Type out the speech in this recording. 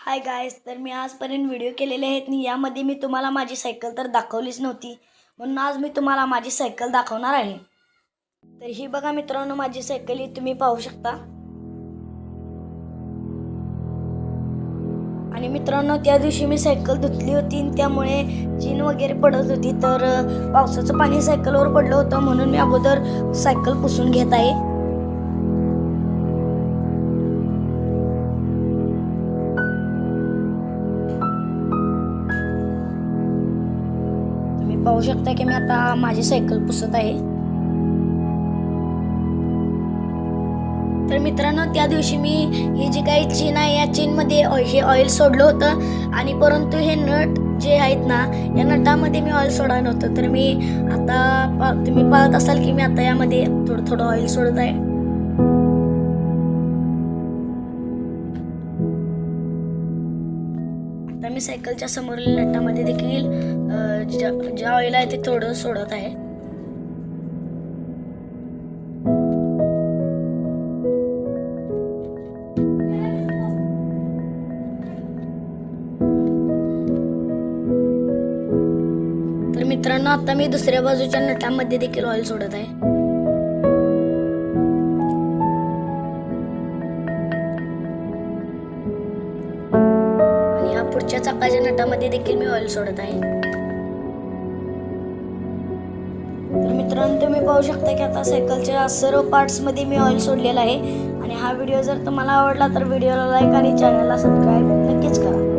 हाय guys, तर मी आजपर्यंत video केलेले आहेत आणि यामध्ये मी तुम्हाला माझी सायकल तर दाखवलीच नव्हती, म्हणून आज मी तुम्हाला माझी सायकल दाखवणार आहे. तर ही बघा मित्रांनो, माझी सायकल ही तुम्ही पाहू शकता. आणि मित्रांनो, त्या दिवशी मी सायकल धुतली होती आणि त्यामुळे चीन वगैरे पडत होती, तर पावसाचं पाणी सायकलवर पडलं होतं, म्हणून मी अगोदर सायकल पुसून घेत आहे. पाहू शकता की मी आता माझी सायकल पुसत आहे. तर मित्रांनो, त्या दिवशी मी ही जी काही चीन आहे या चीनमध्ये हे ऑइल सोडलं होतं, आणि परंतु हे नट जे आहेत ना, या नटामध्ये मी ऑइल सोडायला नव्हतं. तर मी आता तुम्ही पाहत असाल की मी आता यामध्ये थोडं थोडं ऑइल सोडत आहे. आता मी सायकलच्या समोरील नटामध्ये देखील जे ऑइल आहे ते थोडं सोडत आहे. तर मित्रांनो, आता मी दुसऱ्या बाजूच्या नटामध्ये देखील ऑइल सोडत आहे. आणि या पुढच्या चाकाच्या नटामध्ये देखील मी ऑइल सोडत आहे. तर मित्रांनो, तुम्ही पाहू शकता की आता सायकलच्या सर्व पार्ट्स मध्ये मी ऑइल सोडलेला आहे. आणि हा व्हिडिओ जर तुम्हाला आवडला तर व्हिडिओला लाईक आणि चॅनलला सबस्क्राईब नक्कीच करा.